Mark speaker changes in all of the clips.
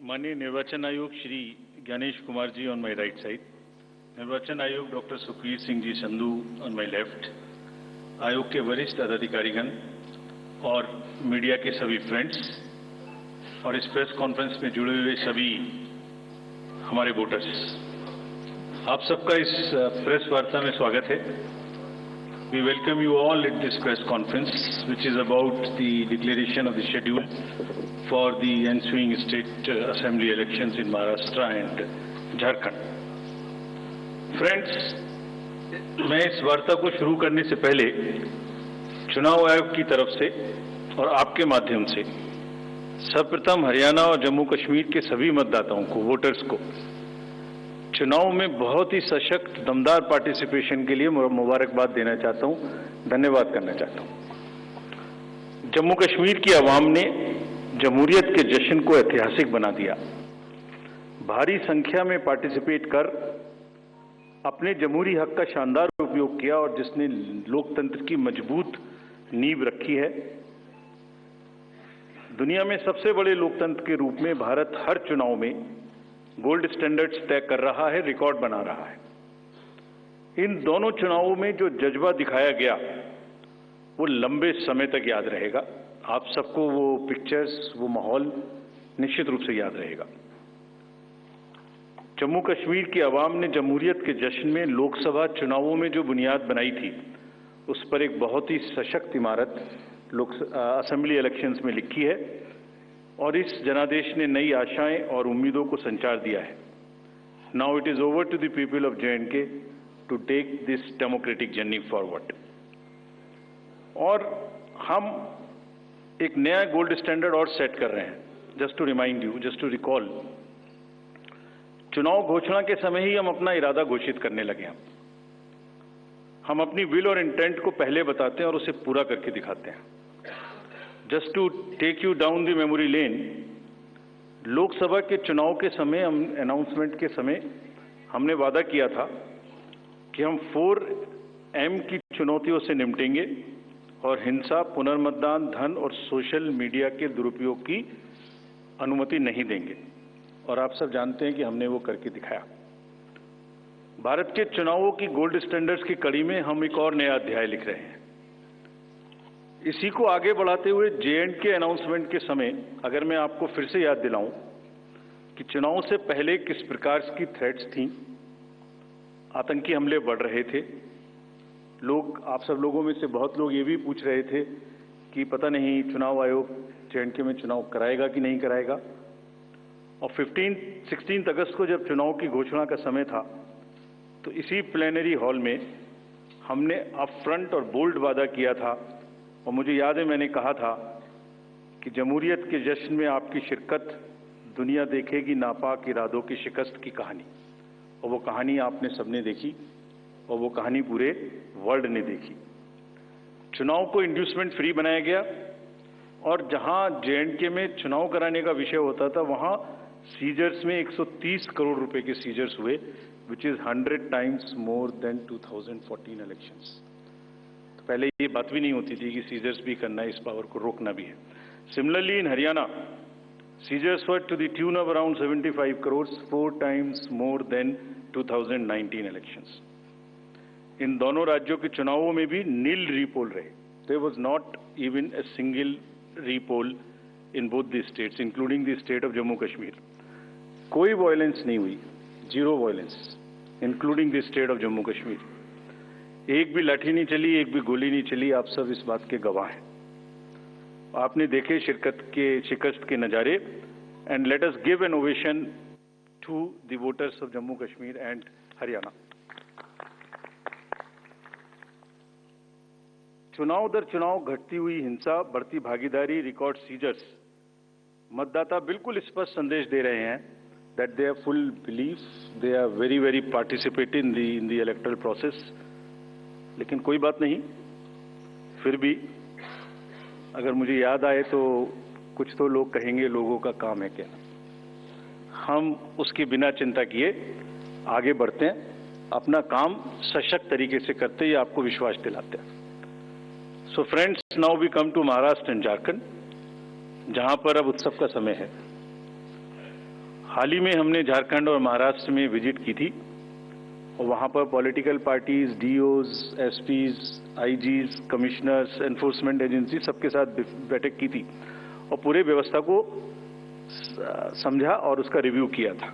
Speaker 1: माननीय निर्वाचन आयोग Shri Gyanesh Kumar ji on my right side, निर्वाचन आयोग doctor Sukhbir Singh ji Sandhu on my left, आयोग के वरिष्ठ अधिकारीगण और मीडिया के सभी फ्रेंड्स और इस प्रेस कॉन्फ्रेंस में जुड़े हुए सभी हमारे वोटर्स, आप सबका इस प्रेस वार्ता में स्वागत है। We welcome you all at this press conference, which is about the declaration of the schedule for the ensuing state assembly elections in Maharashtra and Jharkhand. Friends, मैं इस वार्ता को शुरू करने से पहले चुनाव आयोग की तरफ से और आपके माध्यम से सर्वप्रथम हरियाणा और जम्मू कश्मीर के सभी मतदाताओं को, वोटर्स को चुनाव में बहुत ही सशक्त दमदार पार्टिसिपेशन के लिए मुबारकबाद देना चाहता हूं, धन्यवाद करना चाहता हूं। जम्मू कश्मीर की आवाम ने जमहूरियत के जश्न को ऐतिहासिक बना दिया। भारी संख्या में पार्टिसिपेट कर अपने जमहूरी हक का शानदार उपयोग किया और जिसने लोकतंत्र की मजबूत नींव रखी है। दुनिया में सबसे बड़े लोकतंत्र के रूप में भारत हर चुनाव में गोल्ड स्टैंडर्ड्स तय कर रहा है, रिकॉर्ड बना रहा है। इन दोनों चुनावों में जो जज्बा दिखाया गया वो लंबे समय तक याद रहेगा। आप सबको वो पिक्चर्स, वो माहौल निश्चित रूप से याद रहेगा। जम्मू कश्मीर की आवाम ने जमहूरियत के जश्न में लोकसभा चुनावों में जो बुनियाद बनाई थी, उस पर एक बहुत ही सशक्त इमारत असेंबली इलेक्शंस में लिखी है और इस जनादेश ने नई आशाएं और उम्मीदों को संचार दिया है। Now it is over to the people of J&K to take this democratic journey forward. और हम एक नया गोल्ड स्टैंडर्ड और सेट कर रहे हैं। Just to remind you, just to recall, चुनाव घोषणा के समय ही हम अपना इरादा घोषित करने लगे हैं। हम अपनी विल और इंटेंट को पहले बताते हैं और उसे पूरा करके दिखाते हैं। Just to take you down the memory lane, Lok Sabha के चुनाव के समय, अनाउंसमेंट के समय हमने वादा किया था कि हम 4M की चुनौतियों से निपटेंगे और हिंसा, पुनर्मतदान, धन और सोशल मीडिया के दुरुपयोग की अनुमति नहीं देंगे। और आप सब जानते हैं कि हमने वो करके दिखाया। भारत के चुनावों की गोल्ड स्टैंडर्ड्स की कड़ी में हम एक और नया अध्याय लिख रहे हैं। इसी को आगे बढ़ाते हुए J&K अनाउंसमेंट के समय अगर मैं आपको फिर से याद दिलाऊं कि चुनाव से पहले किस प्रकार की थ्रेट्स थीं, आतंकी हमले बढ़ रहे थे। लोग, आप सब लोगों में से बहुत लोग ये भी पूछ रहे थे कि पता नहीं चुनाव आयोग J&K में चुनाव कराएगा कि नहीं कराएगा। और 16 अगस्त को जब चुनाव की घोषणा का समय था तो इसी प्लेनरी हॉल में हमने अप फ्रंट और बोल्ड वादा किया था। और मुझे याद है मैंने कहा था कि जमहूरियत के जश्न में आपकी शिरकत दुनिया देखेगी नापाक इरादों की शिकस्त की कहानी। और वो कहानी आपने सबने देखी और वो कहानी पूरे वर्ल्ड ने देखी। चुनाव को इंड्यूसमेंट फ्री बनाया गया और जहां J&K में चुनाव कराने का विषय होता था वहां सीजर्स में 130 करोड़ रुपए के सीजर्स हुए, which is 100 times more then 2014 elections. तो पहले ये बात भी नहीं होती थी कि सीजर्स भी करना है, इस पावर को रोकना भी है। Similarly in Haryana, seizures were to the tune of around 75 crore, 4 times more than 2019 elections. इन दोनों राज्यों के चुनावों में भी नील रीपोल रहे। There was not even a single repoll in both the states, including the state of Jammu Kashmir. कोई वायलेंस नहीं हुई, zero violence, including the state of Jammu Kashmir. एक भी लाठी नहीं चली, एक भी गोली नहीं चली। आप सब इस बात के गवाह हैं। आपने देखे शिकस्त के नजारे। And let us give an ovation to the voters of Jammu Kashmir and Haryana. चुनाव दर चुनाव घटती हुई हिंसा, बढ़ती भागीदारी, रिकॉर्ड सीजर्स, मतदाता बिल्कुल स्पष्ट संदेश दे रहे हैं that they have full belief, they are very participate in the electoral process। लेकिन कोई बात नहीं, फिर भी अगर मुझे याद आए तो कुछ तो लोग कहेंगे लोगों का काम है कहना। हम उसकी बिना चिंता किए आगे बढ़ते हैं, अपना काम सशक्त तरीके से करते ही आपको विश्वास दिलाते हैं। So friends, now we come to Maharashtra and Jharkhand, जहां पर अब उत्सव का समय है। हाल ही में हमने झारखंड और महाराष्ट्र में विजिट की थी और वहाँ पर political parties, DOs, SPs, IGs, commissioners, enforcement agency सबके साथ बैठक की थी और पूरे व्यवस्था को समझा और उसका रिव्यू किया था.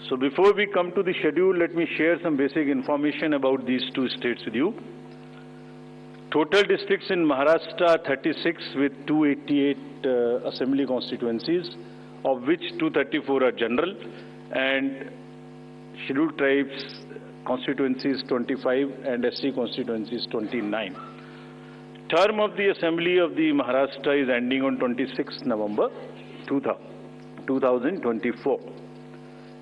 Speaker 1: So before we come to the schedule, let me share some basic information about these two states with you. Total districts in Maharashtra are 36 with 288 assembly constituencies, of which 234 are general and scheduled tribes constituencies 25 and SC constituencies 29. Term of the assembly of the Maharashtra is ending on 26 November 2024.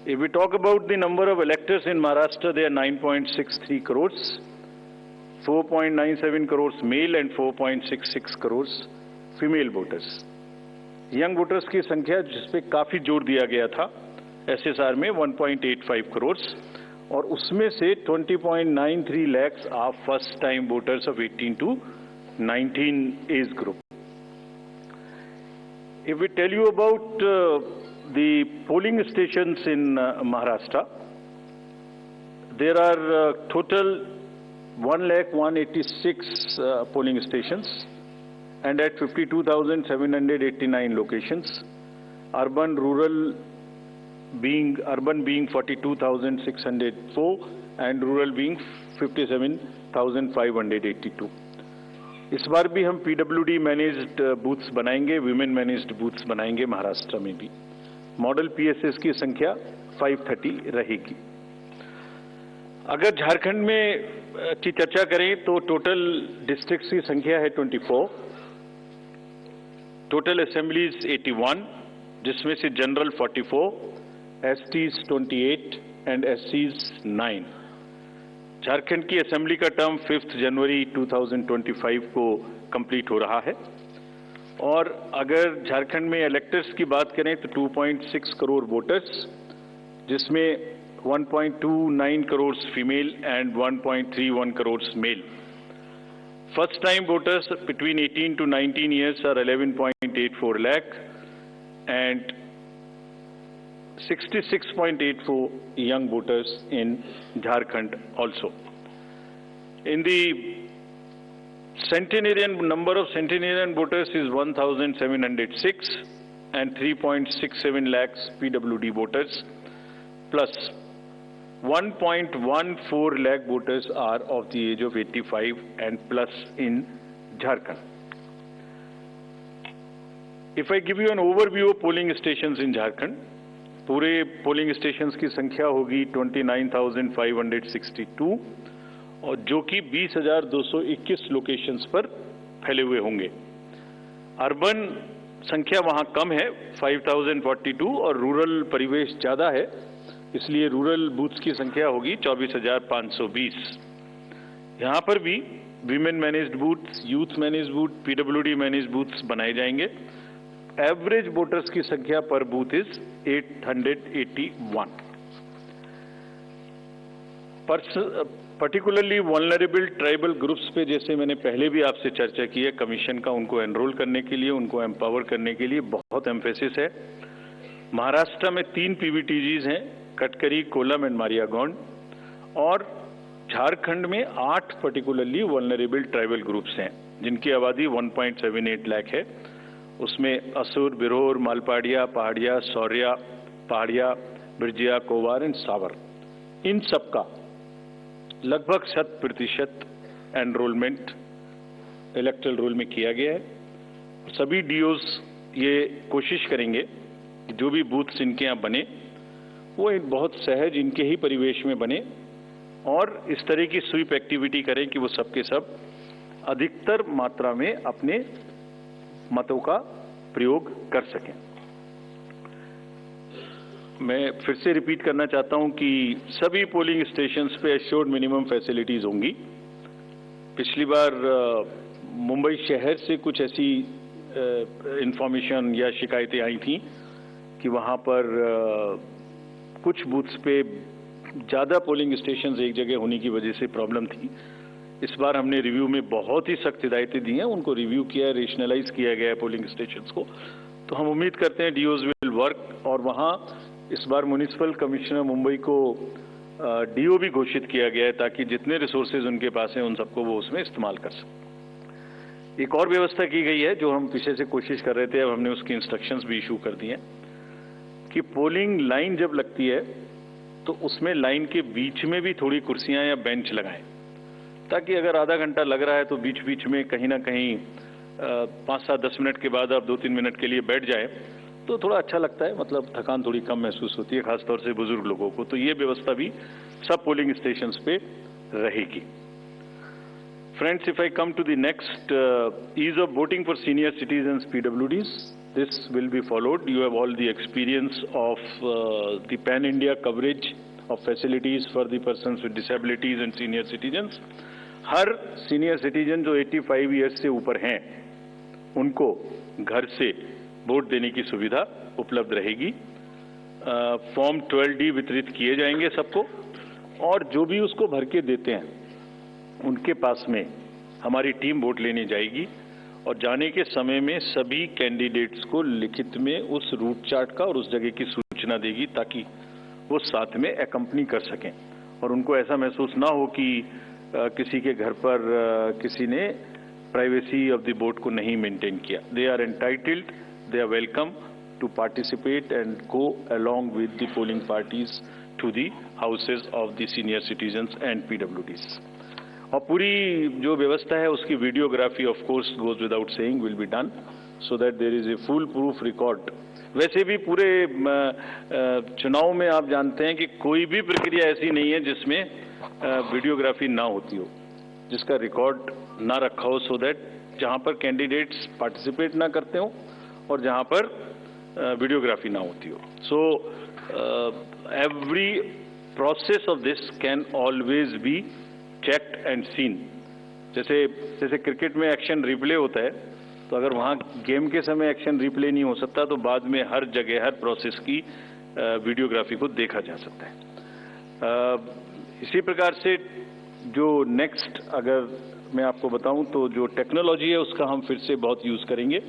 Speaker 1: If we talk about the number of electors in Maharashtra, they are 9.63 crores, 4.97 crores male and 4.66 crores female voters. Young voters की संख्या जिस पे काफी जोर दिया गया था SSR में 1.85 crores और उसमें से 20.93 lakhs are first time voters of 18 to 19 age group. If we tell you about the polling stations in Maharashtra, there are total 1,186 polling stations and at 52,789 locations. Urban being 42,604 and rural being 57,582. इस बार भी हम PWD managed booths बनाएंगे, women managed booths बनाएंगे महाराष्ट्र में भी. Model PSS की संख्या 530 रहेगी. अगर झारखंड में की चर्चा करें तो टोटल डिस्ट्रिक्ट्स की संख्या है 24, टोटल असेंबलीज 81, जिसमें से general 44, STs 28 and SCs 9. Jharkhand की असेंबली का टर्म 5 जनवरी 2025 को कंप्लीट हो रहा है और अगर झारखंड में इलेक्टर्स की बात करें तो 2.6 करोड़ वोटर्स, जिसमें 1.29 crore female and 1.31 crore male. First time voters between 18 to 19 years are 11.84 lakh and 66.84 young voters in Jharkhand also. In the centenarian, number of centenarian voters is 1,706 and 3.67 lakhs PWD voters plus 1.14 lakh voters are of the age of 85 and plus in Jharkhand. If I give you an overview of polling stations in Jharkhand, पूरे polling stations की संख्या होगी 29,562 और जो कि 20,221 locations पर फैले हुए होंगे. अर्बन संख्या वहां कम है 5,042 और रूरल परिवेश ज्यादा है, इसलिए रूरल बूथ्स की संख्या होगी 24,520. यहां पर भी women managed booths, youth managed booth, PWD managed booths बनाए जाएंगे. एवरेज वोटर्स की संख्या पर booth is 881. Particularly vulnerable tribal groups पे जैसे मैंने पहले भी आपसे चर्चा की है, कमीशन का उनको एनरोल करने के लिए, उनको एम्पावर करने के लिए बहुत एम्फेसिस है. महाराष्ट्र में 3 PVTGs हैं, कटकरी, कोलम एंड मारियागौंड, और झारखंड में 8 पर्टिकुलरली वल्नरेबल ट्राइबल ग्रुप्स हैं जिनकी आबादी 1.78 लाख है. उसमें असुर, बिरहोर, मालपाड़िया, पहाड़िया, सौर्या, पहाड़िया, बिरजिया, कोवार एंड सावर, इन सबका लगभग 100% एनरोलमेंट इलेक्टरल रोल में किया गया है. सभी DOs ये कोशिश करेंगे कि जो भी बूथ्स इनके यहाँ बने वो बहुत सहज इनके ही परिवेश में बने और इस तरह की स्वीप एक्टिविटी करें कि वो सबके सब अधिकतर मात्रा में अपने मतों का प्रयोग कर सकें. मैं फिर से रिपीट करना चाहता हूं कि सभी पोलिंग स्टेशंस पे एश्योर्ड मिनिमम फैसिलिटीज होंगी. पिछली बार मुंबई शहर से कुछ ऐसी इंफॉर्मेशन या शिकायतें आई थी कि वहां पर कुछ बूथ्स पे ज्यादा पोलिंग स्टेशंस एक जगह होने की वजह से प्रॉब्लम थी. इस बार हमने रिव्यू में बहुत ही सख्त हिदायतें दी हैं, उनको रिव्यू किया, रेशनलाइज किया गया है पोलिंग स्टेशंस को. तो हम उम्मीद करते हैं DOs विल वर्क और वहां इस बार म्युनिसिपल कमिश्नर मुंबई को डीओ भी घोषित किया गया है ताकि जितने रिसोर्सेज उनके पास हैं उन सबको वो उसमें इस्तेमाल कर सकें। एक और व्यवस्था की गई है जो हम पीछे से कोशिश कर रहे थे, अब हमने उसकी इंस्ट्रक्शंस भी इशू कर दिए हैं कि पोलिंग लाइन जब लगती है तो उसमें लाइन के बीच में भी थोड़ी कुर्सियां या बेंच लगाएं, ताकि अगर आधा घंटा लग रहा है तो बीच बीच में कहीं ना कहीं 5-7-10 मिनट के बाद आप 2-3 मिनट के लिए बैठ जाए तो थोड़ा अच्छा लगता है, मतलब थकान थोड़ी कम महसूस होती है, खासतौर से बुजुर्ग लोगों को। तो ये व्यवस्था भी सब पोलिंग स्टेशंस पे रहेगी। Friends, if I come to the next, ease of voting for senior citizens PWDs, this will be followed. You have all the experience of the pan-India coverage of facilities for the persons with disabilities and senior citizens. Her senior citizen जो 85 years से ऊपर हैं, उनको घर से vote देने की सुविधा उपलब्ध रहेगी। फॉर्म 12D वितरित किए जाएंगे सबको, और जो भी उसको भर के देते हैं उनके पास में हमारी टीम वोट लेने जाएगी और जाने के समय में सभी कैंडिडेट्स को लिखित में उस रूट चार्ट का और उस जगह की सूचना देगी ताकि वो साथ में एकम्पनी कर सकें और उनको ऐसा महसूस ना हो कि किसी के घर पर किसी ने प्राइवेसी ऑफ द वोट को नहीं मेंटेन किया। They are entitled, they are welcome to participate and go along with the polling parties to the houses of the senior citizens and PWDs. और पूरी जो व्यवस्था है उसकी videography of course goes without saying will be done so that there is a foolproof record. वैसे भी पूरे चुनाव में आप जानते हैं कि कोई भी प्रक्रिया ऐसी नहीं है जिसमें वीडियोग्राफी ना होती हो, जिसका रिकॉर्ड ना रखा हो, सो दैट जहां पर कैंडिडेट्स पार्टिसिपेट ना करते हो और जहां पर वीडियोग्राफी ना होती हो। So every process of this can always be checked and seen. जैसे क्रिकेट में एक्शन रिप्ले होता है, तो अगर वहां गेम के समय एक्शन रिप्ले नहीं हो सकता तो बाद में हर जगह हर प्रोसेस की वीडियोग्राफी को देखा जा सकता है। इसी प्रकार से जो नेक्स्ट अगर मैं आपको बताऊं तो जो टेक्नोलॉजी है उसका हम फिर से बहुत यूज करेंगे।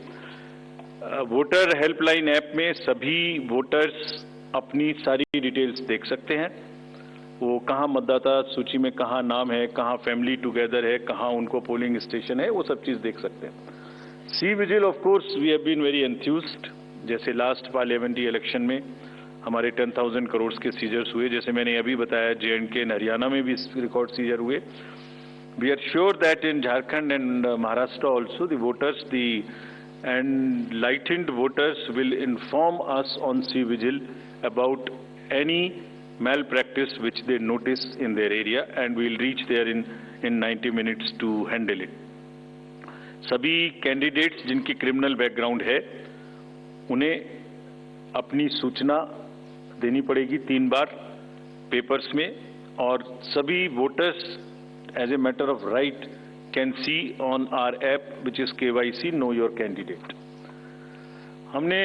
Speaker 1: वोटर हेल्पलाइन ऐप में सभी वोटर्स अपनी सारी डिटेल्स देख सकते हैं, वो कहाँ मतदाता सूची में कहाँ नाम है, कहाँ फैमिली टुगेदर है, कहाँ उनको पोलिंग स्टेशन है, वो सब चीज़ देख सकते हैं। CVIGIL of course we have been very enthused. जैसे लास्ट पार्लियामेंट्री इलेक्शन में हमारे 10,000 करोड़ के सीजर्स हुए, जैसे मैंने अभी बताया J&K एंड हरियाणा में भी रिकॉर्ड सीजर हुए। We are sure that in Jharkhand and Maharashtra also the voters the enlightened voters will inform us on C Vigil about any malpractice which they notice in their area and we will reach there in 90 minutes to handle it. सभी candidates जिनकी criminal background है उन्हें अपनी सूचना देनी पड़ेगी 3 बार papers में, और सभी voters as a matter of right can see on our app which is KYC know your candidate. हमने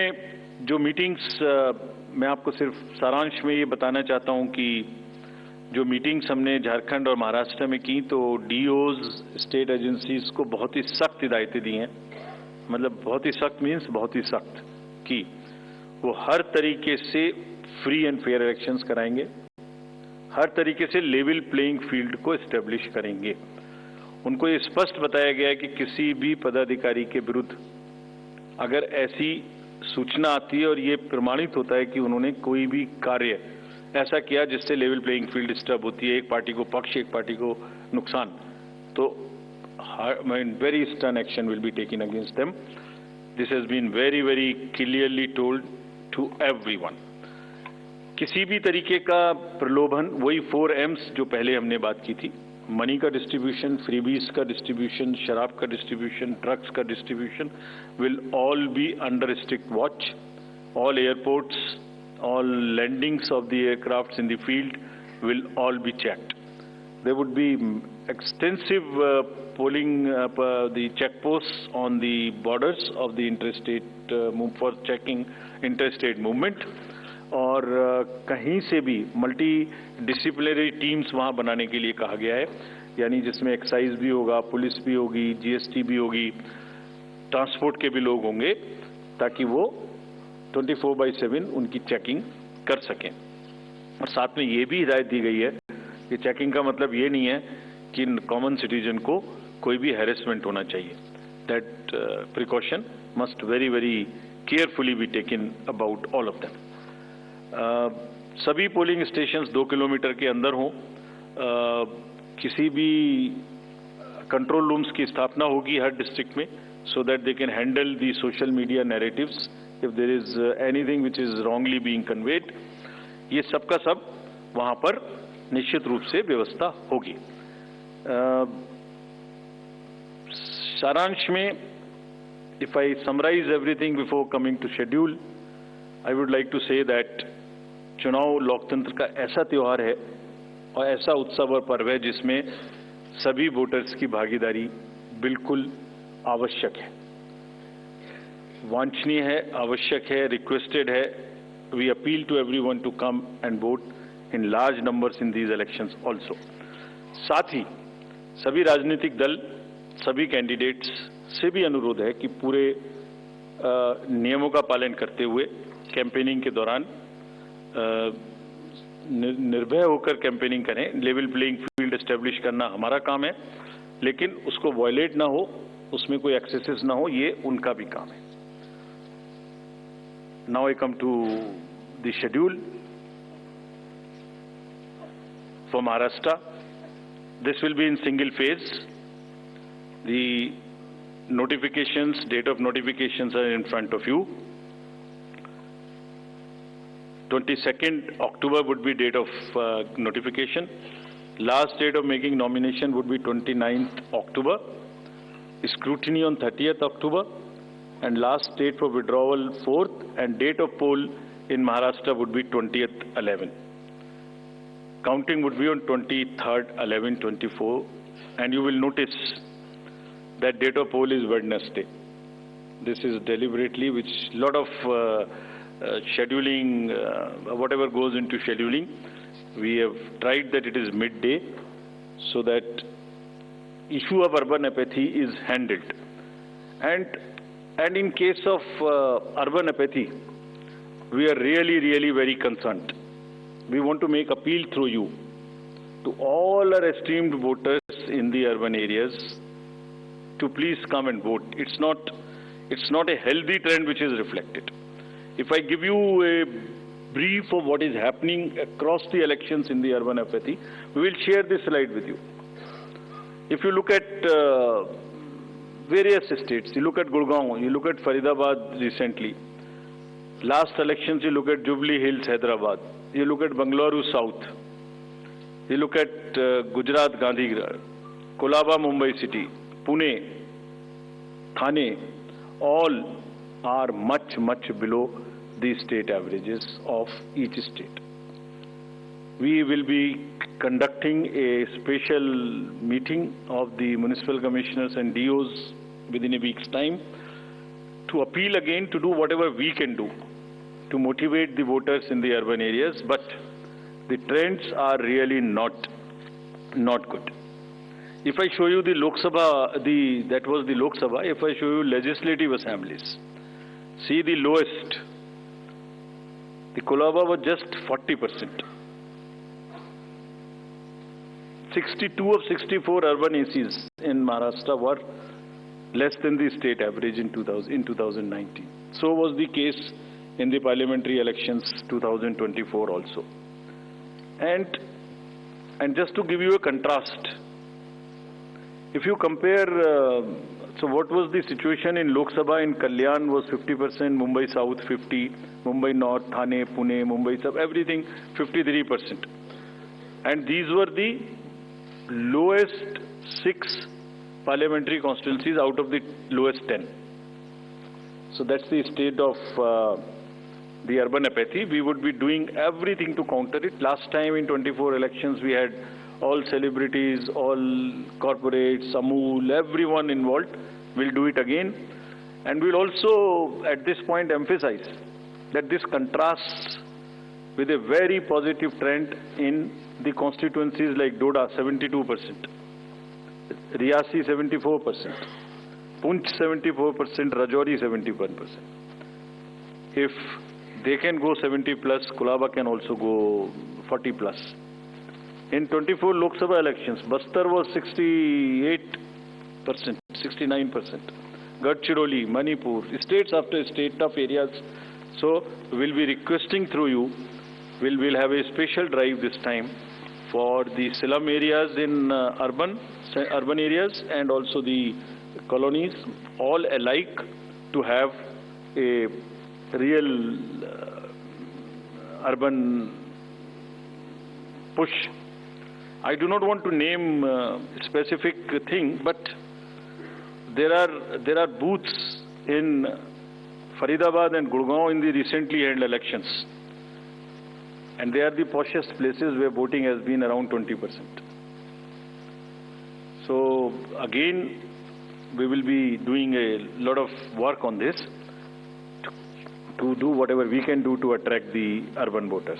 Speaker 1: जो मीटिंग्स, मैं आपको सिर्फ सारांश में ये बताना चाहता हूं कि जो मीटिंग्स हमने झारखंड और महाराष्ट्र में की तो DOs स्टेट एजेंसीज को बहुत ही सख्त हिदायतें दी हैं। मतलब बहुत ही सख्त मीन्स बहुत ही सख्त कि वो हर तरीके से फ्री एंड फेयर इलेक्शंस कराएंगे, हर तरीके से लेवल प्लेइंग फील्ड को एस्टेब्लिश करेंगे। उनको ये स्पष्ट बताया गया है कि किसी भी पदाधिकारी के विरुद्ध अगर ऐसी सूचना आती है और ये प्रमाणित होता है कि उन्होंने कोई भी कार्य ऐसा किया जिससे लेवल प्लेइंग फील्ड डिस्टर्ब होती है, एक पार्टी को पक्ष एक पार्टी को नुकसान, तो very stern action will be taken against them. This has been very very clearly told to everyone. किसी भी तरीके का प्रलोभन, वही 4 M's जो पहले हमने बात की थी, मनी का डिस्ट्रीब्यूशन, फ्रीबीज का डिस्ट्रीब्यूशन, शराब का डिस्ट्रीब्यूशन, ड्रग्स का distribution will all be under strict watch. All airports, all landings of the aircrafts in the field will all be checked. There would be extensive polling, the checkposts on the borders of the interstate for checking interstate movement. और कहीं से भी multi disciplinary teams वहाँ बनाने के लिए कहा गया है, यानी जिसमें एक्साइज भी होगा, पुलिस भी होगी, GST भी होगी, ट्रांसपोर्ट के भी लोग होंगे, ताकि वो 24/7 उनकी चेकिंग कर सकें। और साथ में ये भी हिदायत दी गई है कि चेकिंग का मतलब ये नहीं है कि कॉमन सिटीजन को कोई भी हैरेसमेंट होना चाहिए। That precaution must very very carefully be taken about all of them. सभी पोलिंग स्टेशंस 2 किलोमीटर के अंदर हों। किसी भी कंट्रोल रूम्स की स्थापना होगी हर डिस्ट्रिक्ट में, so that they can handle the social media narratives if there is anything which is wrongly being conveyed. ये सब का सब वहां पर निश्चित रूप से व्यवस्था होगी। सारांश में, if I summarize everything before coming to schedule, I would like to say that चुनाव लोकतंत्र का ऐसा त्योहार है और ऐसा उत्सव और पर्व है जिसमें सभी वोटर्स की भागीदारी बिल्कुल आवश्यक है, वांछनीय है, आवश्यक है, रिक्वेस्टेड है। We appeal to everyone to come and vote in large numbers in these elections also. साथ ही सभी राजनीतिक दल, सभी कैंडिडेट्स से भी अनुरोध है कि पूरे नियमों का पालन करते हुए कैंपेनिंग के दौरान निर्भय होकर कैंपेनिंग करें। लेवल प्लेइंग फील्ड एस्टेब्लिश करना हमारा काम है, लेकिन उसको वायलेट ना हो, उसमें कोई एक्सेसेस ना हो, ये उनका भी काम है। Now I come to the schedule for Maharashtra. This will be in single phase. The notifications, date of notifications are in front of you. 22nd October would be date of notification. Last date of making nomination would be 29th October. Scrutiny on 30th October. And last date for withdrawal 4th, and date of poll in Maharashtra would be 20th 11. Counting would be on 23rd 11/24, and you will notice that date of poll is Wednesday. This is deliberately, which lot of scheduling, whatever goes into scheduling, we have tried that it is midday, so that issue of urban apathy is handled. And in case of urban apathy, we are really very concerned. We want to make appeal through you to all our esteemed voters in the urban areas to please come and vote. It's not a healthy trend which is reflected. If I give you a brief of what is happening across the elections in the urban apathy, we will share this slide with you. If you look at various states, you look at Gurgaon, you look at Faridabad recently. Last elections, you look at Jubilee Hills, Hyderabad. You look at Bangalore South. You look at Gujarat, Gandhinagar, Kolaba, Mumbai City, Pune, Thane, all are much below the state averages of each state. We will be conducting a special meeting of the municipal commissioners and DOs within a week's time to appeal again to do whatever we can do to motivate the voters in the urban areas, but the trends are really not good. If I show you the Lok Sabha, that was the Lok Sabha. If I show you legislative assemblies, see the lowest. The Kolaba was just 40%. 62 of 64 urban ACs in Maharashtra were less than the state average in 2019. So was the case in the parliamentary elections 2024 also. And just to give you a contrast, if you compare, so what was the situation in Lok Sabha in Kalyan was 50%, Mumbai South 50%, Mumbai North, Thane, Pune, Mumbai South, everything 53%. And these were the lowest 6 parliamentary constituencies out of the lowest 10. So that's the state of the urban apathy. We would be doing everything to counter it. Last time in 24 elections, we had all celebrities, all corporates, Amul, everyone involved. We'll do it again. And we'll also, at this point, emphasize that this contrasts with a very positive trend in the constituencies like Doda, 72%, Riyasi, 74%, Punch, 74%, Rajouri, 71%. If they can go 70 plus, Kulaba can also go 40 plus. In 24 Lok Sabha elections, Bastar was 68%, 69%. Gadchiroli, Manipur, states after state, tough areas. So we'll be requesting through you, we'll have a special drive this time for the slum areas in urban areas and also the colonies, all alike, to have a real urban push. I do not want to name a specific thing, but there are booths in Faridabad and Gurgaon in the recently held elections, and they are the poshest places where voting has been around 20%. So again, we will be doing a lot of work on this to do whatever we can do to attract the urban voters.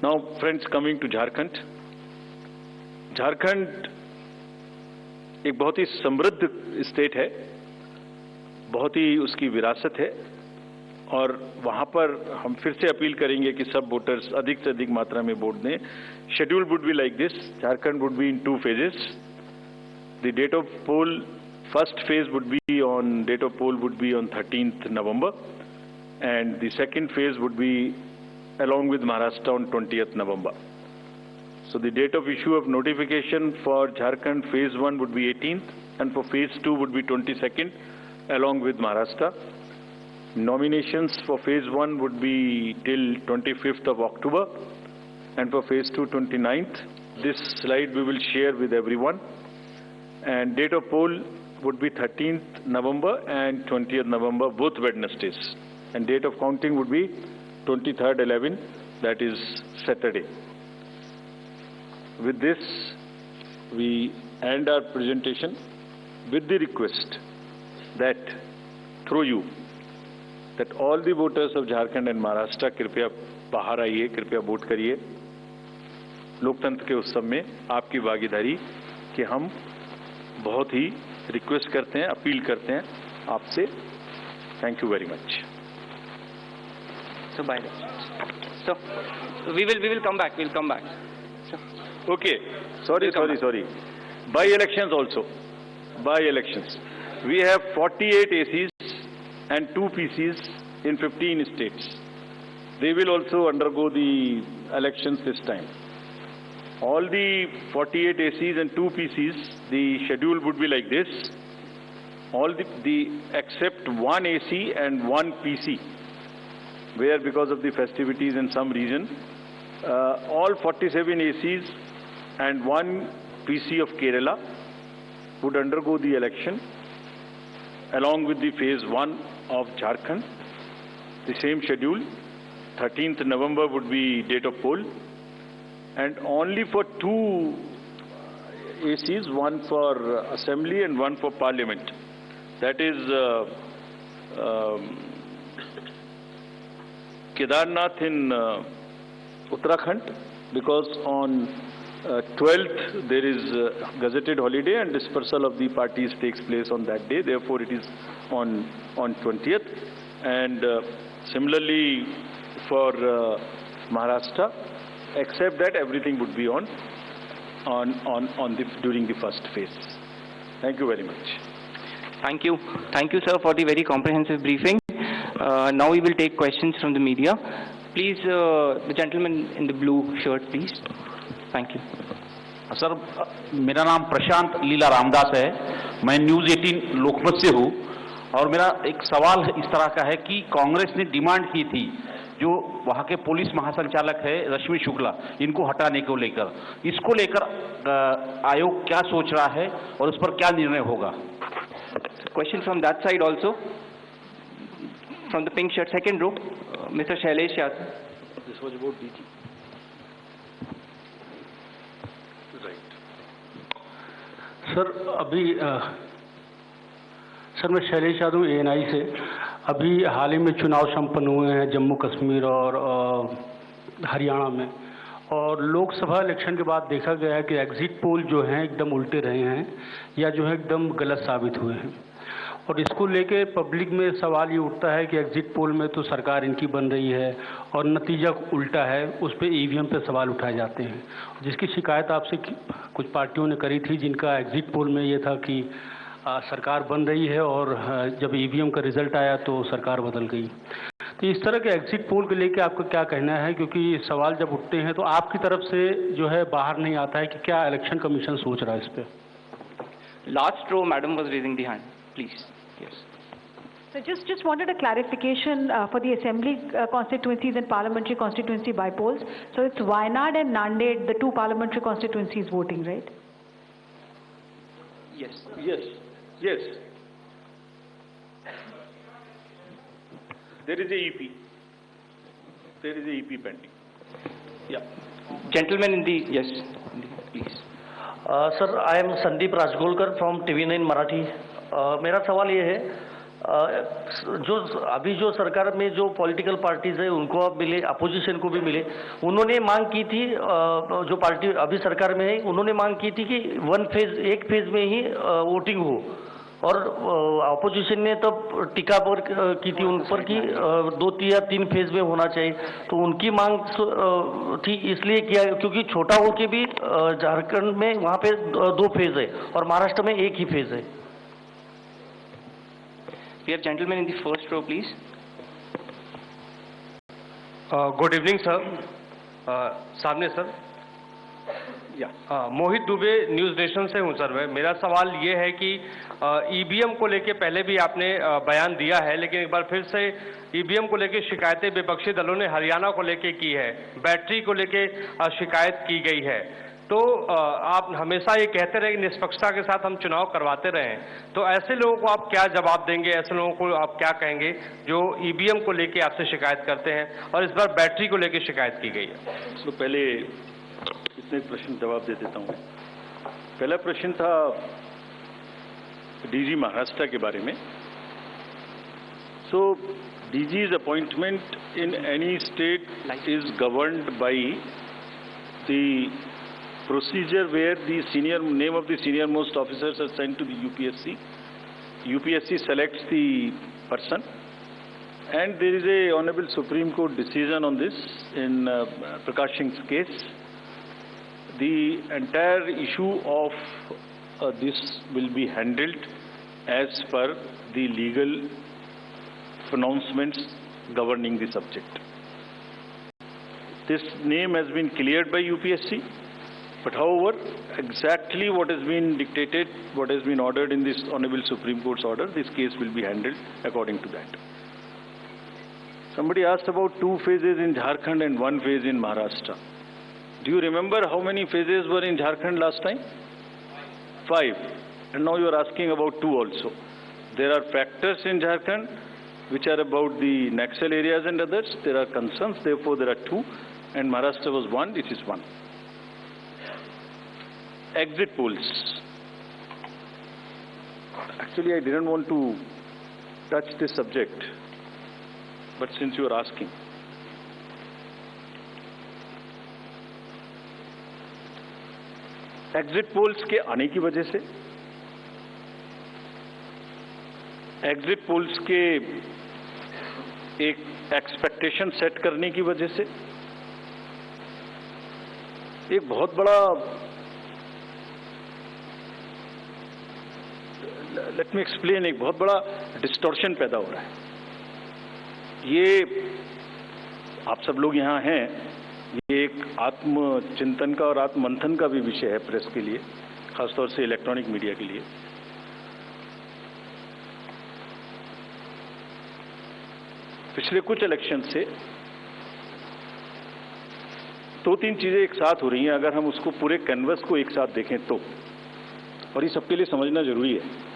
Speaker 1: Now, friends, coming to Jharkhand. Jharkhand एक बहुत ही समृद्ध state है, बहुत ही उसकी विरासत है, और वहां पर हम फिर से अपील करेंगे कि सब वोटर्स अधिक से अधिक मात्रा में वोट दें. Schedule would be like this. Jharkhand would be in 2 phases. The date of poll, first phase would be on, date of poll would be on 13th November, and the second phase would be along with Maharashtra on 20th November. So the date of issue of notification for Jharkhand phase 1 would be 18th, and for phase 2 would be 22nd along with Maharashtra. Nominations for phase 1 would be till 25th of October, and for phase 2, 29th. This slide we will share with everyone. And date of poll would be 13th November and 20th November, both Wednesdays. And date of counting would be 23rd 11, that is Saturday. With this, we end our presentation with the request that through you, that all the voters of Jharkhand and Maharashtra कृपया बाहर आइए, कृपया vote करिए. लोकतंत्र के उत्सव में आपकी भागीदारी कि हम बहुत ही रिक्वेस्ट करते हैं, अपील करते हैं आपसे. Thank you very much.
Speaker 2: So bye. So we will come back. We'll come back. So,
Speaker 1: okay. Sorry. By elections also. By elections. We have 48 ACs and 2 PCs in 15 states. They will also undergo the elections this time. All the 48 ACs and 2 PCs, the schedule would be like this. All except 1 AC and 1 PC, where because of the festivities in some region, all 47 ACs and 1 PC of Kerala would undergo the election along with the phase 1 of Jharkhand. The same schedule. 13th November would be date of poll. And only for 2 ACs, one for assembly and one for parliament. That is Kedarnath in Uttarakhand, because on 12th there is gazetted holiday and dispersal of the parties takes place on that day. Therefore, it is on 20th. And similarly for Maharashtra, except that everything would be during the first phase. Thank you very much.
Speaker 2: Thank you, sir, for the very comprehensive briefing. Now we will take questions from the media. Please, the gentleman in the blue shirt, please. Thank you.
Speaker 3: Sir, मेरा नाम प्रशांत लीला रामदास है. मैं news 18 लोकमत से हूँ, और मेरा एक सवाल इस तरह का है कि कांग्रेस ने डिमांड की थी जो वहाँ के पुलिस महासंचालक है रश्मि शुक्ला, इनको हटाने को लेकर, इसको लेकर आयोग क्या सोच रहा है और उस पर क्या निर्णय होगा?
Speaker 2: Question from that side also. From the pink shirt, second row, Mr. Shailesh Yadav.
Speaker 1: This was about DG. Right.
Speaker 4: Sir, अभी सर मैं शैलेश यादव ANI से. अभी हाल ही में चुनाव संपन्न हुए हैं जम्मू कश्मीर और हरियाणा में, और लोकसभा इलेक्शन के बाद देखा गया है कि एग्जिट पोल जो हैं एकदम उल्टे रहे हैं या जो है एकदम गलत साबित हुए हैं. और इसको लेके पब्लिक में सवाल ये उठता है कि एग्जिट पोल में तो सरकार इनकी बन रही है और नतीजा उल्टा है, उस पर ईवीएम पे सवाल उठाए जाते हैं, जिसकी शिकायत आपसे कुछ पार्टियों ने करी थी, जिनका एग्जिट पोल में ये था कि सरकार बन रही है और जब ईवीएम का रिजल्ट आया तो सरकार बदल गई। तो इस तरह के एग्जिट पोल को लेके आपका क्या कहना है, क्योंकि सवाल जब उठते हैं तो आपकी तरफ से जो है बाहर नहीं आता है कि क्या इलेक्शन कमीशन सोच रहा है इस पर?
Speaker 2: Last row, madam was raising the hand. Please. Yes.
Speaker 5: So just wanted a clarification for the assembly constituencies and parliamentary constituency by-polls. So it's Wayanad and Nanded, the two parliamentary constituencies voting, right?
Speaker 2: Yes.
Speaker 1: Yes, yes. There is a EP. There is a EP pending. Yeah.
Speaker 2: Gentlemen in the, yes, please.
Speaker 6: Sir, I am Sandeep Rajgolkar from TV9 Marathi. मेरा सवाल ये है, जो अभी जो सरकार में जो पॉलिटिकल पार्टीज है उनको अब मिले, अपोजिशन को भी मिले, उन्होंने मांग की थी, जो पार्टी अभी सरकार में है उन्होंने मांग की थी कि एक फेज में ही वोटिंग हो, और अपोजिशन ने तब टीका पर की थी उन पर कि 2 या 3 फेज में होना चाहिए। तो उनकी मांग थी इसलिए किया क्योंकि छोटा हो के भी झारखंड में वहाँ पे 2 फेज है और महाराष्ट्र में 1 ही फेज है।
Speaker 2: We have gentlemen in the first row, please.
Speaker 7: Good evening sir. सामने सर। मोहित दुबे न्यूज़ नेशन से हूं सर मैं। मेरा सवाल ये है कि ईवीएम को लेके पहले भी आपने बयान दिया है, लेकिन एक बार फिर से ईवीएम को लेके शिकायतें विपक्षी दलों ने हरियाणा को लेके की है, बैटरी को लेके शिकायत की गई है। तो आप हमेशा ये कहते रहे कि निष्पक्षता के साथ हम चुनाव करवाते रहे, तो ऐसे लोगों को आप क्या जवाब देंगे, ऐसे लोगों को आप क्या कहेंगे जो ईवीएम को लेके आपसे शिकायत करते हैं और इस बार बैटरी को लेके शिकायत की गई है?
Speaker 1: तो पहले इसमें एक प्रश्न जवाब दे देता हूँ। पहला प्रश्न था डीजी महाराष्ट्र के बारे में। So DG's appointment in any state is governed by the procedure where the name of the senior most officers are sent to the UPSC. UPSC selects the person, and there is a Honorable Supreme Court decision on this in Prakash Singh's case. The entire issue of this will be handled as per the legal pronouncements governing the subject. This name has been cleared by UPSC. But however, exactly what has been dictated, what has been ordered in this Honorable Supreme Court's order, this case will be handled according to that. Somebody asked about 2 phases in Jharkhand and 1 phase in Maharashtra. Do you remember how many phases were in Jharkhand last time? 5. And now you are asking about 2 also. There are factors in Jharkhand which are about the Naxal areas and others. There are concerns, therefore there are 2. And Maharashtra was 1, this is 1. Exit polls. Actually, I didn't want to touch this subject, but since you are asking. Exit polls के आने की वजह से, exit polls के एक expectation set करने की वजह से एक बहुत बड़ा, लेट मी एक्सप्लेन, एक बहुत बड़ा डिस्टॉर्शन पैदा हो रहा है। ये आप सब लोग यहाँ हैं, ये एक आत्मचिंतन का और आत्ममंथन का भी विषय है प्रेस के लिए, खासतौर से इलेक्ट्रॉनिक मीडिया के लिए। पिछले कुछ इलेक्शन से 2-3 चीजें एक साथ हो रही हैं, अगर हम उसको पूरे कैनवस को एक साथ देखें तो, और ये सबके लिए समझना जरूरी है।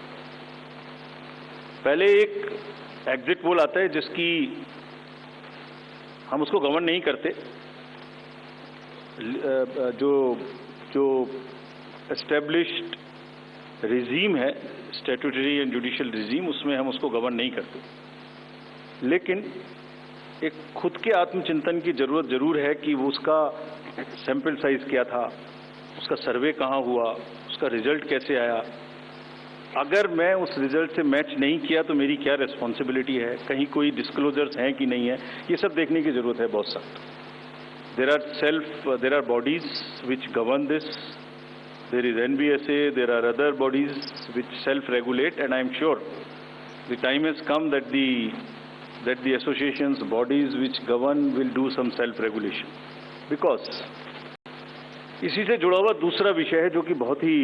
Speaker 1: पहले एक एग्जिट पोल आता है जिसकी हम उसको गवर्न नहीं करते, जो एस्टेब्लिश्ड रिजीम है, स्टैट्यूटरी एंड जुडिशियल रिजीम, उसमें हम उसको गवर्न नहीं करते। लेकिन एक खुद के आत्मचिंतन की जरूरत जरूर है कि वो उसका सैंपल साइज क्या था, उसका सर्वे कहाँ हुआ, उसका रिजल्ट कैसे आया, अगर मैं उस रिजल्ट से मैच नहीं किया तो मेरी क्या रिस्पॉन्सिबिलिटी है, कहीं कोई डिस्क्लोजर्स हैं कि नहीं है, ये सब देखने की जरूरत है बहुत सख्त. There are bodies which govern this. There is NBSA, there are other bodies which self-regulate, and I am sure the time has come that the associations, bodies which govern will do some self-regulation. Because इसी से जुड़ा हुआ दूसरा विषय है जो कि बहुत ही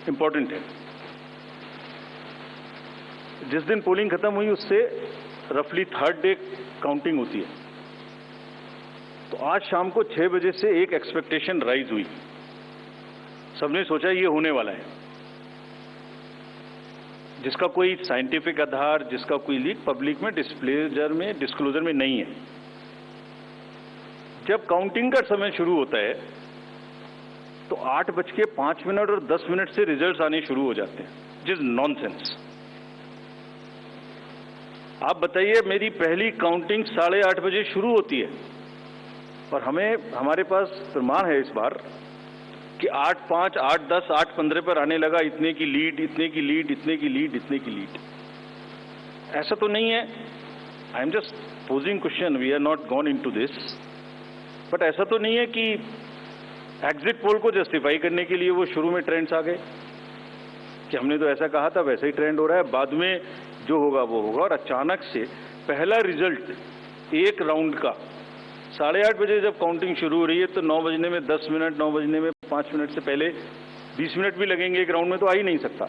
Speaker 1: इम्पोर्टेंट है. जिस दिन पोलिंग खत्म हुई उससे रफली थर्ड डे काउंटिंग होती है. तो आज शाम को 6 बजे से एक एक्सपेक्टेशन राइज हुई. सबने सोचा ये होने वाला है, जिसका कोई साइंटिफिक आधार, जिसका कोई लीक पब्लिक में डिस्क्लोजर में नहीं है. जब काउंटिंग का समय शुरू होता है तो 8:05 और 10 मिनट से रिजल्ट्स आने शुरू हो जाते हैं, विच इज नॉनसेंस. आप बताइए, मेरी पहली काउंटिंग 8:30 बजे शुरू होती है और हमारे पास प्रमाण है इस बार कि 8:05, 8:10, 8:15 पर आने लगा इतने की लीड, इतने की लीड, इतने की लीड, इतने की लीड. ऐसा तो नहीं है. I am just posing question, we are not gone into this. But ऐसा तो नहीं है कि एग्जिट पोल को जस्टिफाई करने के लिए वो शुरू में ट्रेंड्स आ गए कि हमने तो ऐसा कहा था, वैसा ही ट्रेंड हो रहा है, बाद में जो होगा वो होगा. और अचानक से पहला रिजल्ट एक राउंड का 8:30 बजे जब काउंटिंग शुरू हो रही है तो 9 बजने में 10 मिनट, 9 बजने में 5 मिनट से पहले 20 मिनट भी लगेंगे एक राउंड में, तो आ ही नहीं सकता.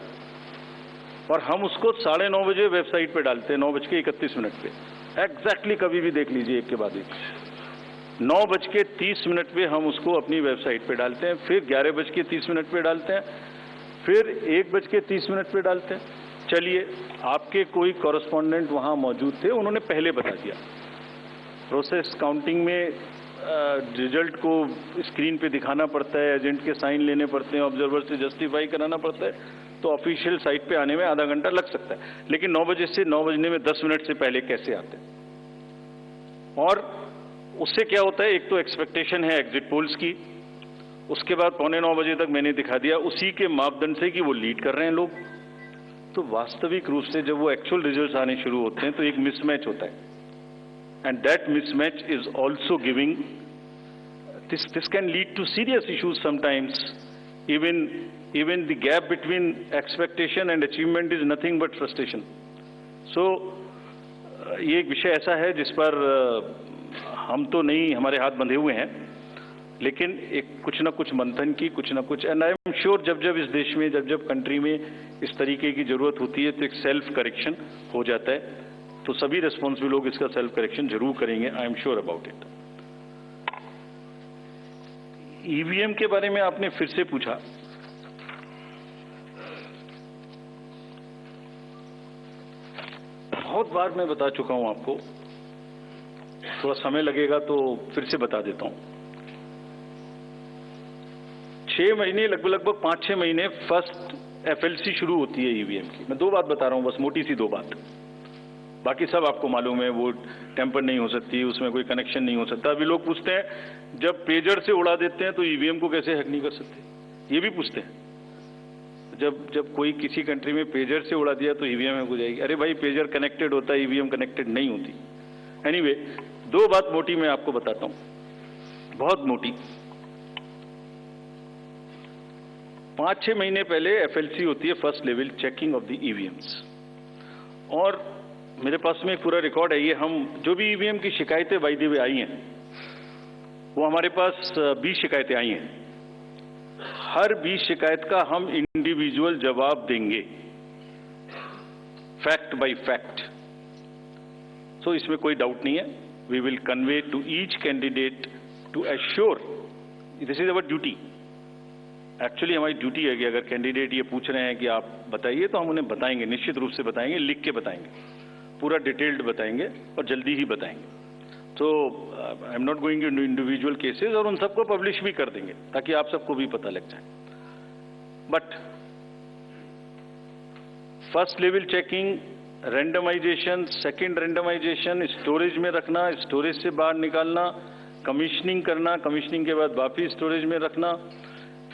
Speaker 1: और हम उसको 9:30 बजे वेबसाइट पे डालते हैं, 9:31 पे. एग्जैक्टली कभी भी देख लीजिए, एक के बाद एक. 9:30 पे हम उसको अपनी वेबसाइट पे डालते हैं, फिर 11:30 पे डालते हैं, फिर 1:30 पे डालते हैं. चलिए, आपके कोई कॉरेस्पॉन्डेंट वहां मौजूद थे, उन्होंने पहले बता दिया. प्रोसेस काउंटिंग में रिजल्ट को स्क्रीन पे दिखाना पड़ता है, एजेंट के साइन लेने पड़ते हैं, ऑब्जर्वर से जस्टिफाई कराना पड़ता है, तो ऑफिशियल साइट पे आने में आधा घंटा लग सकता है. लेकिन 9 बजे से 9 बजने में 10 मिनट से पहले कैसे आते हैं? और उससे क्या होता है, एक तो एक्सपेक्टेशन है एग्जिट पोल्स की, उसके बाद 8:45 बजे तक मैंने दिखा दिया उसी के मापदंड से कि वो लीड कर रहे हैं लोग. तो वास्तविक रूप से जब वो एक्चुअल रिजल्ट्स आने शुरू होते हैं तो एक मिसमैच होता है. And that mismatch is also giving, this can lead to serious issues sometimes. Even the gap between expectation and achievement is nothing but frustration. So, ये एक विषय ऐसा है जिस पर हम तो नहीं, हमारे हाथ बंधे हुए हैं, लेकिन एक कुछ ना कुछ मंथन की, कुछ ना कुछ, एंड आई एम श्योर जब इस देश में, जब कंट्री में इस तरीके की जरूरत होती है तो एक सेल्फ करेक्शन हो जाता है. तो सभी रेस्पॉन्सिबल लोग इसका सेल्फ करेक्शन जरूर करेंगे. I am sure about it. EVM के बारे में आपने फिर से पूछा. बहुत बार मैं बता चुका हूं आपको, थोड़ा समय लगेगा तो फिर से बता देता हूं. 6 महीने, लगभग 5-6 महीने फर्स्ट एफएलसी शुरू होती है ईवीएम की. मैं 2 बात बता रहा हूं, बस मोटी सी 2 बात. बाकी सब आपको मालूम है, वो टेम्पर नहीं हो सकती, उसमें कोई कनेक्शन नहीं हो सकता. अभी लोग पूछते हैं जब पेजर से उड़ा देते हैं तो ईवीएम को कैसे हैक नहीं कर सकते, ये भी पूछते हैं. जब कोई किसी कंट्री में पेजर से उड़ा दिया तो ईवीएम हैक हो जाएगी. अरे भाई, पेजर कनेक्टेड होता है, ईवीएम कनेक्टेड नहीं होती. एनीवे, 2 बात मोटी मैं आपको बताता हूं, बहुत मोटी. 5-6 महीने पहले एफएलसी होती है, first level checking of the EVMs. और मेरे पास में एक पूरा रिकॉर्ड है. ये हम जो भी ईवीएम की शिकायतें बाय द वे आई हैं, वो हमारे पास 20 शिकायतें आई हैं. हर 20 शिकायत का हम इंडिविजुअल जवाब देंगे, फैक्ट बाय फैक्ट. सो इसमें कोई डाउट नहीं है. We will convey to each candidate to assure, this is our duty. Actually हमारी ड्यूटी है कि अगर कैंडिडेट ये पूछ रहे हैं कि आप बताइए, तो हम उन्हें बताएंगे, निश्चित रूप से बताएंगे, लिख के बताएंगे, पूरा डिटेल्ड बताएंगे और जल्दी ही बताएंगे. तो I am not going into individual cases, और उन सबको पब्लिश भी कर देंगे ताकि आप सबको भी पता लग जाए. But first level checking, randomisation, second randomisation, storage में रखना, स्टोरेज से बाहर निकालना, कमीशनिंग करना, कमीशनिंग के बाद वापिस स्टोरेज में रखना,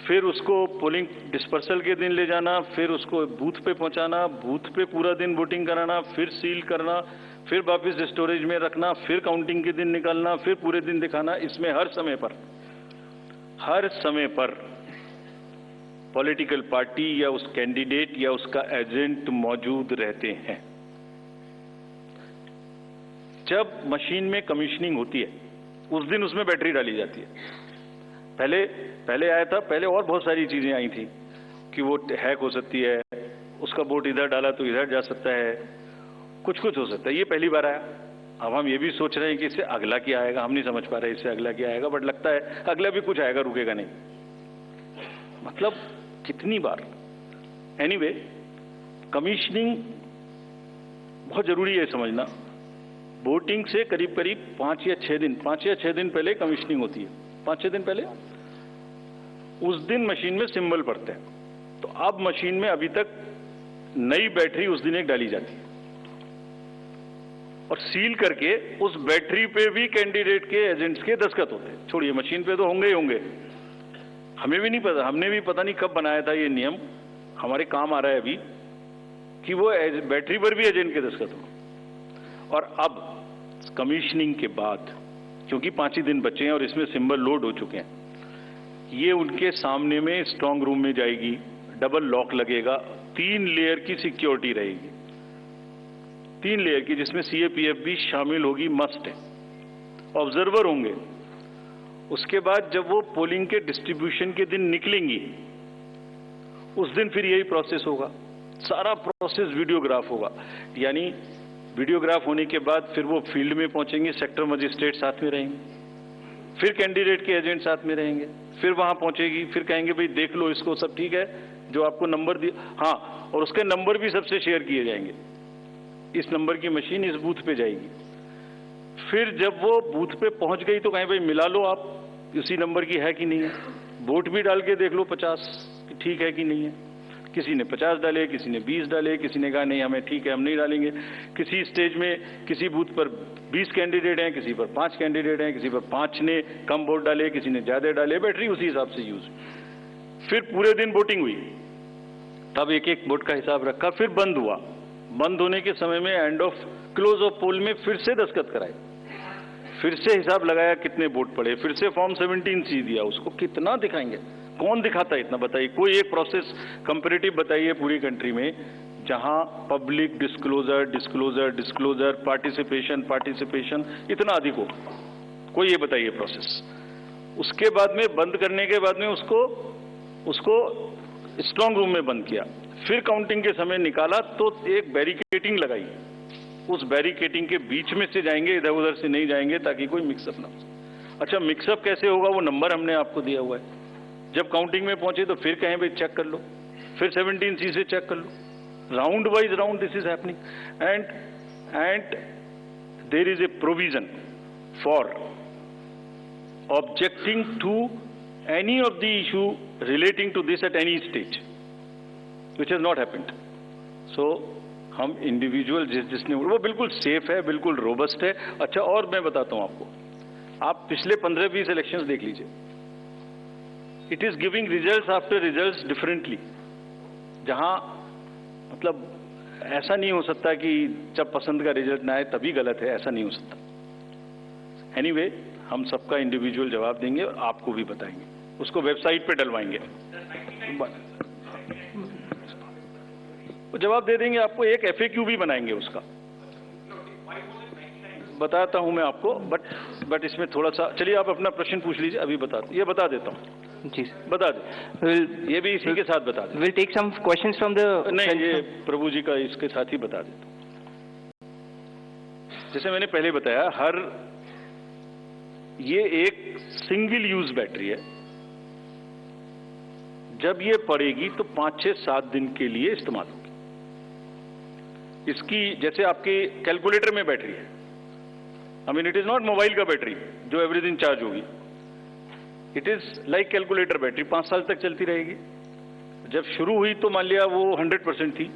Speaker 1: फिर उसको पोलिंग डिस्पर्सल के दिन ले जाना, फिर उसको बूथ पे पहुंचाना, बूथ पे पूरा दिन वोटिंग कराना, फिर सील करना, फिर वापस स्टोरेज में रखना, फिर काउंटिंग के दिन निकालना, फिर पूरे दिन दिखाना। इसमें हर समय पर पॉलिटिकल पार्टी या उस कैंडिडेट या उसका एजेंट मौजूद रहते हैं। जब मशीन में कमीशनिंग होती है उस दिन उसमें बैटरी डाली जाती है। पहले आया था, पहले और बहुत सारी चीजें आई थी कि वो हैक हो सकती है, उसका वोट इधर डाला तो इधर जा सकता है, कुछ हो सकता है। ये पहली बार आया। अब हम ये भी सोच रहे हैं कि इससे अगला क्या आएगा, हम नहीं समझ पा रहे इससे अगला क्या आएगा, बट लगता है अगला भी कुछ आएगा, रुकेगा नहीं। मतलब कितनी बार। एनीवे, कमीशनिंग बहुत जरूरी है समझना। वोटिंग से करीब 5 या 6 दिन पहले कमीशनिंग होती है। 5-6 दिन पहले उस दिन मशीन में सिंबल पड़ते हैं। तो अब मशीन में अभी तक नई बैटरी उस दिन एक डाली जाती है और सील करके उस बैटरी पे भी कैंडिडेट के एजेंट्स के दस्तखत होते हैं। छोड़िए, मशीन पे तो होंगे ही होंगे। हमें भी नहीं पता, हमने भी पता नहीं कब बनाया था ये नियम, हमारे काम आ रहा है अभी कि वो बैटरी पर भी एजेंट के दस्तखत हो। और अब कमीशनिंग के बाद, क्योंकि 5 ही दिन बचे हैं और इसमें सिंबल लोड हो चुके हैं, ये उनके सामने में स्ट्रांग रूम में जाएगी, डबल लॉक लगेगा, 3 लेयर की सिक्योरिटी रहेगी, 3 लेयर की, जिसमें सीएपीएफ भी शामिल होगी, मस्ट है। ऑब्जर्वर होंगे। उसके बाद जब वो पोलिंग के डिस्ट्रीब्यूशन के दिन निकलेंगी उस दिन फिर यही प्रोसेस होगा। सारा प्रोसेस वीडियोग्राफ होगा। यानी वीडियोग्राफ होने के बाद फिर वो फील्ड में पहुंचेंगे, सेक्टर मजिस्ट्रेट साथ में रहेंगे, फिर कैंडिडेट के एजेंट साथ में रहेंगे, फिर वहां पहुंचेगी, फिर कहेंगे भाई देख लो इसको, सब ठीक है, जो आपको नंबर दिया, हाँ, और उसके नंबर भी सबसे शेयर किए जाएंगे। इस नंबर की मशीन इस बूथ पे जाएगी। फिर जब वो बूथ पे पहुंच गई तो कहें भाई मिला लो आप, इसी नंबर की है कि नहीं है, वोट भी डाल के देख लो 50 कि ठीक है कि नहीं है। किसी ने 50 डाले, किसी ने 20 डाले, किसी ने कहा नहीं हमें ठीक है, हम नहीं डालेंगे। किसी स्टेज में किसी बूथ पर 20 कैंडिडेट हैं, किसी पर 5 कैंडिडेट हैं, किसी पर 5 ने कम वोट डाले, किसी ने ज्यादा डाले, बैटरी उसी हिसाब से यूज। फिर पूरे दिन वोटिंग हुई, तब एक एक वोट का हिसाब रखा, फिर बंद हुआ। बंद होने के समय में एंड ऑफ क्लोज ऑफ पोल में फिर से दस्तखत कराए, फिर से हिसाब लगाया कितने वोट पड़े, फिर से फॉर्म 17C दिया। उसको कितना दिखाएंगे, कौन दिखाता है इतना, बताइए। कोई एक प्रोसेस कंपैरेटिव बताइए पूरी कंट्री में जहां पब्लिक डिस्क्लोजर, पार्टिसिपेशन इतना अधिक हो, कोई ये बताइए प्रोसेस। उसके बाद में बंद करने के बाद में उसको स्ट्रांग रूम में बंद किया, फिर काउंटिंग के समय निकाला तो एक बैरिकेटिंग लगाई। उस बैरिकेटिंग के बीच में से जाएंगे, इधर उधर से नहीं जाएंगे, ताकि कोई मिक्सअप ना हो। अच्छा, मिक्सअप कैसे होगा, वो नंबर हमने आपको दिया हुआ है। जब काउंटिंग में पहुंचे तो फिर कहें भाई चेक कर लो, फिर 17C से चेक कर लो, round wise round this is happening. And there is a provision for objecting to any of the issue relating to this at any stage, which has not happened. So हम individual जिसने, वो बिल्कुल safe है, बिल्कुल robust है। अच्छा, और मैं बताता हूं आपको, आप पिछले 15-20 इलेक्शंस देख लीजिए, it is giving results after results differently. जहां मतलब ऐसा नहीं हो सकता कि जब पसंद का रिजल्ट ना आए तभी गलत है, ऐसा नहीं हो सकता। एनीवे, हम सबका इंडिविजुअल जवाब देंगे और आपको भी बताएंगे, उसको वेबसाइट पे डलवाएंगे, वो जवाब दे देंगे आपको। एक FAQ भी बनाएंगे उसका, बताता हूं मैं आपको। बट इसमें थोड़ा सा, चलिए आप अपना प्रश्न पूछ लीजिए, अभी बता देता हूं।
Speaker 2: जी
Speaker 1: बता दे, ये भी इसी के साथ बता दे।
Speaker 2: We'll take some questions from the...
Speaker 1: नहीं, ये प्रभु जी का इसके साथ ही बता देता हूं। जैसे मैंने पहले बताया, ये एक सिंगल यूज बैटरी है। जब ये पड़ेगी तो 5-6-7 दिन के लिए इस्तेमाल होगी। इसकी जैसे आपके कैलकुलेटर में बैटरी है, I mean it is not mobile का बैटरी जो एवरी दिन चार्ज होगी, it is like calculator battery, 5 साल तक चलती रहेगी। जब शुरू हुई तो मान लिया वो 100% थी,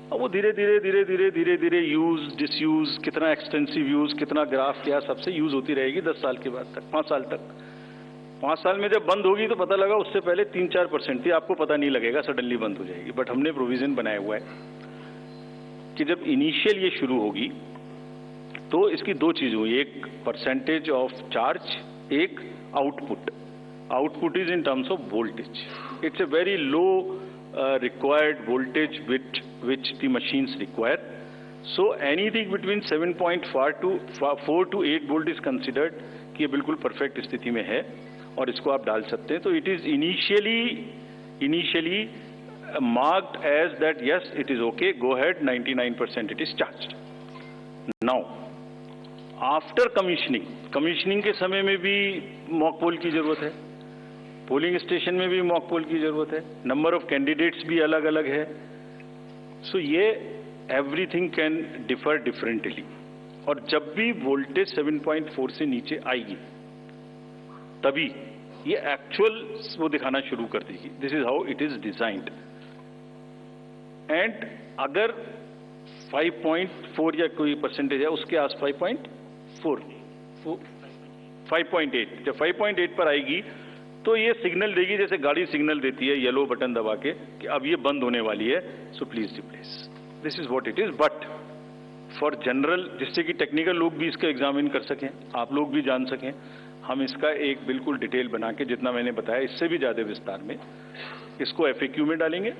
Speaker 1: अब वो धीरे धीरे यूज डिसयूज, कितना एक्सटेंसिव यूज, कितना ग्राफ किया, सबसे यूज होती रहेगी 10 साल के बाद तक, 5 साल तक। 5 साल में जब बंद होगी तो पता लगा उससे पहले 3-4% थी, आपको पता नहीं लगेगा, सडनली बंद हो जाएगी। बट हमने प्रोविजन बनाया हुआ है कि जब इनिशियल ये शुरू होगी तो इसकी 2 चीज हुई, एक परसेंटेज ऑफ चार्ज, एक output. Output is in terms of voltage, it's a very low required voltage which the machines require. So anything between 7.4 to 8 volt is considered कि ये बिल्कुल परफेक्ट स्थिति में है और इसको आप डाल सकते हैं। तो it is initially marked as that yes it is okay, go ahead, 99% it is charged. Now after commissioning के समय में भी मॉक पोल की जरूरत है, पोलिंग स्टेशन में भी मॉक पोल की जरूरत है, नंबर ऑफ कैंडिडेट्स भी अलग अलग है। सो ये एवरीथिंग कैन डिफर डिफरेंटली, और जब भी वोल्टेज 7.4 से नीचे आएगी तभी ये एक्चुअल वो दिखाना शुरू कर देगी। This is how it is designed. And अगर 5.4 या कोई परसेंटेज है उसके आस 5.8, जब 5.8 पर आएगी तो ये सिग्नल देगी, जैसे गाड़ी सिग्नल देती है येलो बटन दबा के कि अब ये बंद होने वाली है, so please replace. This is what it is. But for general, जिससे कि टेक्निकल लोग भी इसका एग्जामिन कर सकें, आप लोग भी जान सकें, हम इसका एक बिल्कुल डिटेल बना के, जितना मैंने बताया इससे भी ज्यादा विस्तार में, इसको FAQ में डालेंगे